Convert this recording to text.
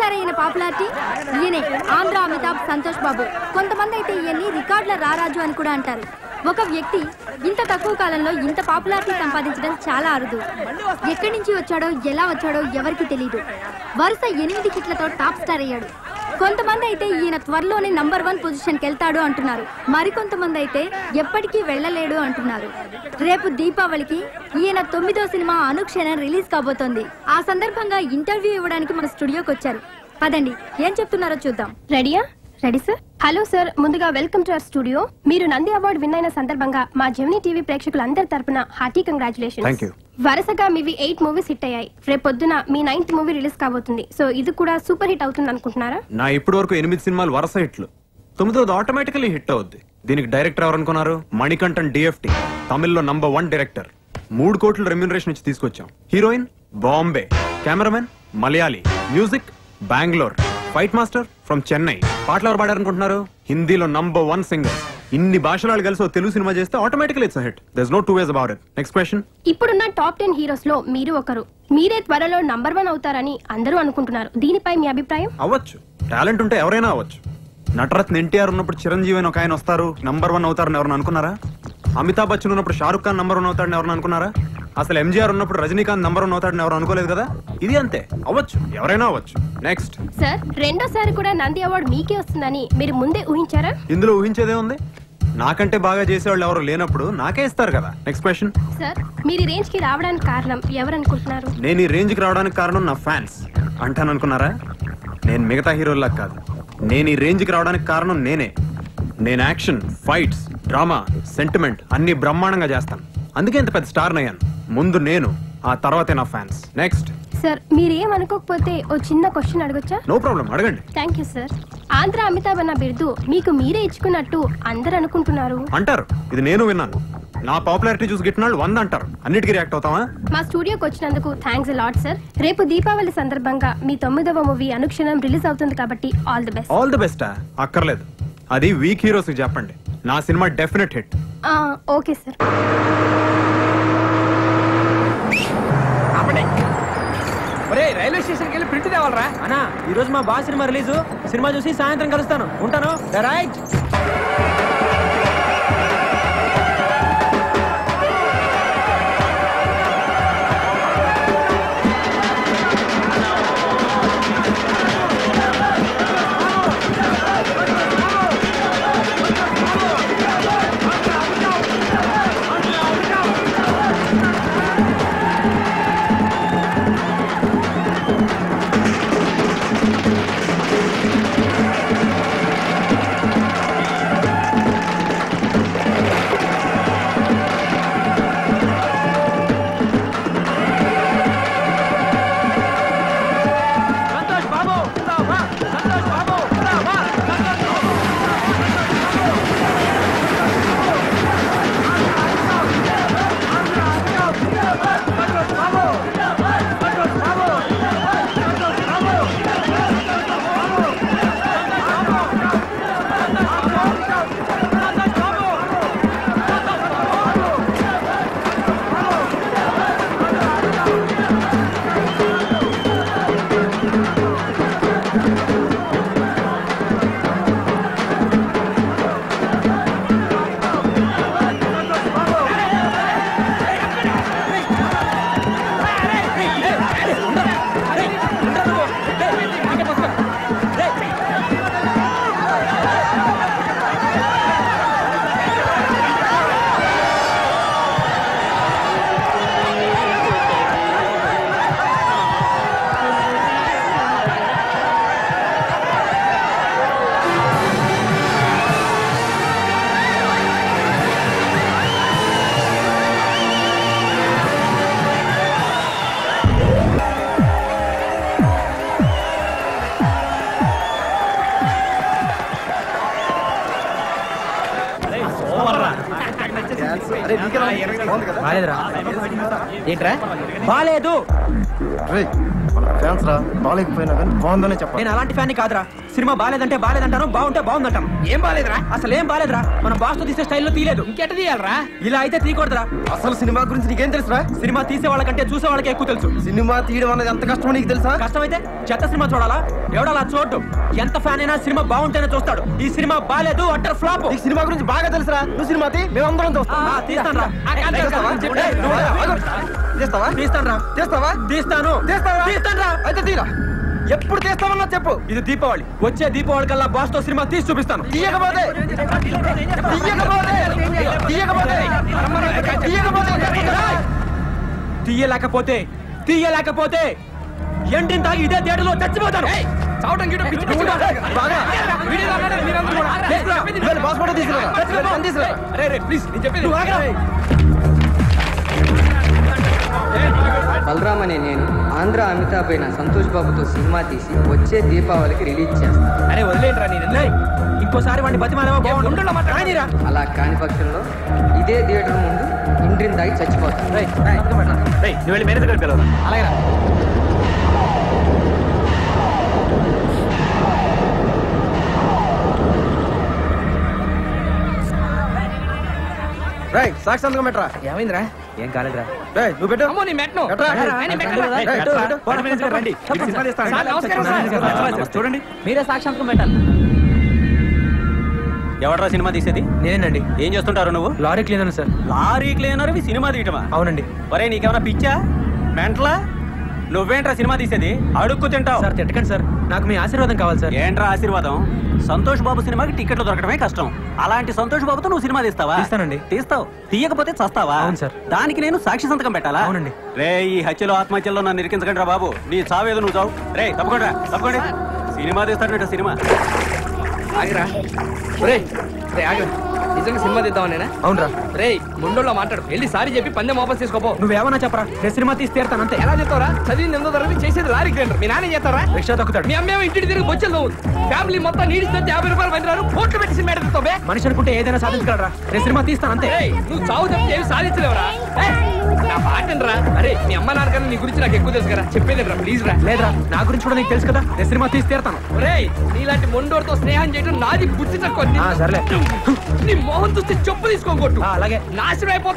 చూసారా ఈయన పాపులారిటీ? ఈయనే ఆంధ్ర అమితాబ్ సంతోష్ బాబు. కొంతమంది అయితే ఈయన్ని రికార్డుల రారాజు అని కూడా అంటారు. ఒక వ్యక్తి ఇంత తక్కువ కాలంలో ఇంత పాపులారిటీ సంపాదించడం చాలా అరుదు. ఎక్కడి నుంచి వచ్చాడో ఎలా వచ్చాడో ఎవరికి తెలియదు. వరుస 8 హిట్లతో టాప్ స్టార్ అయ్యాడు. కొంతమంది అయితే ఈయన త్వరలోనే నంబర్ 1 పొజిషన్కి వెళ్తాడు అంటున్నారు. మరికొంతమంది అయితే ఎప్పటికీ వెళ్ళలేడు అంటున్నారు. రేపు దీపావళికి ఈయన 9వ సినిమా అనుక్షణం రిలీజ్ కాబోతోంది. ఆ సందర్భంగా ఇంటర్వ్యూ ఇవ్వడానికి మన స్టూడియోకి వచ్చారు. పదండి ఏం చెప్తున్నారో చూద్దాం. రెడీయా? Ready sir. హలో సార్, ముందుగా వెల్కమ్ టు అవర్ స్టూడియో. మీరు నంది అవార్డు విన్ అయిన సందర్భంగా మా జెమినీ టీవీ ప్రేక్షకులందరి తరపున హార్టీ కంగ్రాచులేషన్స్. వరుసగా మీవి 8 మూవీస్ హిట్ అయ్యాయి. రేపొద్దున మీ 9th మూవీ రిలీజ్ కాబోతుంది. సో ఇది కూడా సూపర్ హిట్ అవుతుంది అనుకుంటున్నారా? నా ఇప్పటి వరకు 8 సినిమాలు వరుస హిట్లు, 9వ ఆటోమేటికలీ హిట్ అవుద్ది. దీనికి డైరెక్టర్ ఎవరు అనుకున్నారు? మణికంఠన్ DFT, తమిళ్లో నంబర్ 1 డైరెక్టర్. 3 కోట్ల రెమ్యూనరేషన్ ఇచ్చి తీసుకొచ్చాం. Heroine Bombay, cameraman Malayali, music Bengaluru, fight master from Chennai. పాటలు ఎవరు పాడారనుకుంటున్నారు? హిందీలో నంబర్ 1 సింగర్. ఇన్ని భాషలు కలిసి తెలుగు సినిమా చేస్తే automatically it's hit. There is no two ways about it. Next question. ఇప్పుడున్న టాప్ 10 హీరోస్ లో మీరు ఒకరు. మీరే త్వరలో నంబర్ 1 అవుతారని అందరూ అనుకుంటున్నారు. దీనిపై మీ అభిప్రాయం? అవ్వచ్చు, టాలెంట్ ఉంటే ఎవరైనా అవ్వచ్చు. నటరత్న ఎన్టీఆర్ ఉన్నప్పుడు చిరంజీవి అని ఒక ఆయన వస్తారు, నంబర్ 1 అవుతారని ఎవరైనా అనుకున్నారా? అమితాబ్ బచ్చన్ ఉన్నప్పుడు షారుఖ్ ఖాన్ నంబర్ 1 అవుతాడని ఎవరైనా అనుకున్నారా? అసలు MGR ఉన్నప్పుడు రజనీకాంత్ నంబర్ 1 అవుతాడని ఎవరు అనుకోలేదు కదా. ఇది అంతే, అవ్వచ్చు, ఎవరైనా అవ్వచ్చు. నెక్స్ట్ సార్, రెండోసారి కూడా నంది అవార్డు మీకే వస్తుందని మీరు ముందే ఊహించారా? ఇందులో ఊహించేదే ఉంది. నాకంటే బాగా చేసేవాళ్ళు ఎవరు లేనప్పుడు నాకే ఇస్తారు కదా. Next question. సార్, మీరు ఈ రేంజ్ కి రావడానికి కారణం ఎవరనుకుంటున్నారు? నేను ఈ రేంజ్ కి రావడానికి కారణం నా ఫ్యాన్స్ అంటాను అనుకున్నారా? నేను మిగతా హీరోల్లా కాదు. నేను ఈ రేంజ్ కి రావడానికి కారణం నేనే. నేను యాక్షన్, ఫైట్స్, డ్రామా, సెంటిమెంట్ అన్ని బ్రహ్మాండంగా చేస్తాను. అందుకే ఇంత పెద్ద స్టార్ అయ్యాను. ముందు నేను, ఆ తర్వాతే నా ఫ్యాన్స్. నెక్స్ట్. సార్, మీరేం అనుకోకపోతే ఓ చిన్న క్వశ్చన్ అడగొచ్చా? నో ప్రాబ్లం, అడగండి. Thank you sir. Andhra Amitabh అన్న బిరుదు మీకు మీరే ఇచ్చుకున్నట్టు అందరు అనుకుంటున్నారు. అంటారు, ఇది నేను విన్నాను. నా పాపులారిటీ చూసి గిట్టినాళ్ళు 100 అంటారు. అన్నిటికీ రియాక్ట్ అవుతావా? మా స్టూడియోకి వచ్చినందుకు థ్యాంక్స్ అ లాట్ సార్. రేపు దీపావళి సందర్భంగా మీ 9వ మూవీ అనుక్షణం రిలీజ్ అవుతుంది కాబట్టి all the best. All the బెస్టా? అక్కర్లేదు, అది వీక్ హీరోస్ కి చెప్పండి. నా cinema definite hit. Okay sir. Railway స్టేషన్కి వెళ్ళి ప్రింట్ తేవాలరా అన్నా. ఈ రోజు మా బాస్ సినిమా రిలీజు. సినిమా చూసి సాయంత్రం కలుస్తాను. ఉంటాను. రైట్. ఏంట్రా బాలేదు? ఫ్యాన్స్ రా, బాగాలేకపోయినా కానీ బాగుందనే చెప్పాలి. నేను అలాంటి ఫ్యాన్ కాదురా. సినిమా బాగాలేదంటే బాగాలేదంటాను, బాగుంటే బాగుందంటాను. ఏం బాగాలేదురా? అసలు ఏం బాగాలేదురా. మనం బాస్ తో తీసే స్టైల్లో తీయలేదు. ఇంకెట తీయాలరా? ఇలా అయితే తీయకూడదురా. అసలు సినిమా గురించి నీకేం తెలుసురా? సినిమా తీసే వాళ్ళకంటే చూసే వాళ్ళకి ఎక్కువ తెలుసు. సినిమా తీయడం అనేది ఎంత కష్టమో నీకు తెలుసా? కష్టమైతే చెత్త సినిమా చూడాలా? ఎవడాలా చూడటం? ఎంత ఫ్యాన్ అయినా సినిమా బాగుంటేనే చూస్తాడు. ఈ సినిమా బాగాలేదు అట్టర్ ఫ్లాప్. నీకు సినిమా గురించి బాగా తెలుసురా. నువ్వు సినిమా తీ, మేము అందరం చూస్తాం. తీస్తాను రా. తీస్తావా? తీస్తాను రా. తీస్తావా? తీస్తాను. తీస్తాను రా. అయితే తీరా. ఎప్పుడు తీస్తామన్నా చెప్పు. ఇది దీపావళి. వచ్చే దీపావళి కల్లా బాస్ తో సినిమా తీసి చూపిస్తాను. తీయకపోతే తీయలేకపోతే ఎండిన తాగి ఇదే థియేటర్లో చచ్చిపోతాను. బలరామ్ అనే నేను ఆంధ్ర అమితాబ్ అయిన సంతోష్ బాబుతో సినిమా తీసి వచ్చే దీపావళికి రిలీజ్ చేస్తాను. అరే వదిలేంట్రా నీ నిర్ణయం. ఇంకోసారి వాడిని బతిమాలేమో బాగుండు. అలా కాని పక్షంలో ఇదే థియేటర్ ముందు ఇండ్రిన్ దాగి చచ్చిపోతాను. నువ్వు వెళ్ళి మేనేజర్ గారికి పిలవరా. అలాగే సాక్షి సంతకం పెట్టరా. ఏమైందిరా? ఏం కాలేదురా. నువ్వు పెట్టు. అమ్మో నీ మెట్ను. చూడండి మీరే సాక్షాత్కం పెట్టాలి. ఎవడరా సినిమా తీసేది? నేనేనండి. ఏం చేస్తుంటారు నువ్వు? Lorry cleaner sir. Lorry cleaner cinema తీయటమా? అవునండి. ఒరే నీకేమన్నా పిచ్చా మెంటలా? నువ్వేంట్రా సినిమా తీసేది? అడుక్కు తింటావు. సార్ తిట్టకండి సార్, నాకు మీ ఆశీర్వాదం కావాలి సార్. ఏంట్రా ఆశీర్వాదం? సంతోష్ బాబు సినిమాకి టికెట్లు దొరకడమే కష్టం. అలాంటి సంతోష్ బాబుతో నువ్వు సినిమా తీస్తావా? తీస్తానండి. తీస్తావు. తీయకపోతే చస్తావా? అవును సార్. దానికి నేను సాక్షి సంతకం పెట్టాలా? అవునండి. రే ఈ హత్యలో ఆత్మహత్యలో నన్ను ఇరికించకండి రా బాబు. నీ చావేదో నువ్వు చావు. రే తప్పకుండా తప్పకుండా సినిమా తీస్తాడు. సినిమా ఆగిరా. ఆగిరా. నిజంగా సినిమా తీద్దామా నేనా? అవునరా. రే ముండోళ్ళ మాట్లాడు. వెళ్ళి సారీ చెప్పి పందెం వాపస్ తీసుకోపో. నువ్వేమన్నా చెప్పరా, నేను సినిమా తీసి తీరుతాను అంతే. ఎలా చెప్తావరా? చదివింది 8వ తరగతి, చేసేది లారీ క్లీనర్. మీ నాన్న చేస్తారా? రిక్షా తొక్కుతాడు. మీ అమ్మేమో ఇంటికి తిరిగి బొచ్చలు ఫ్యామిలీ మొత్తం నీడిస్తే 50 రూపాయలు పందిరారు. కోట్లు పెట్టి సినిమా ఎడుతావే. మనిషి అనుకుంటే ఏదైనా సాధించగలరా. నేను సినిమా తీస్తాను అంతే. నువ్వు చావు తప్పితే ఏమి సాధించలేవరా? నా పాటనరా. అరే మీ అమ్మ నాన్నకన్నా నీ గురించి నాకు ఎక్కువ తెలుసు కదా, చెప్పేదిరా ప్లీజ్ రా. లేదురా, నా గురించి కూడా నీకు తెలుసు కదా, నేను సినిమా తీసి తీరుతాను. రేయ్ నీలాంటి మొండోడితో స్నేహం చేయడం నాది బుద్ధి తక్కువ. సర్లే. నీ మోహన్ చూస్తే చెప్పు తీసుకోకూడదు. అలాగే నాశనం అయిపోతుంది.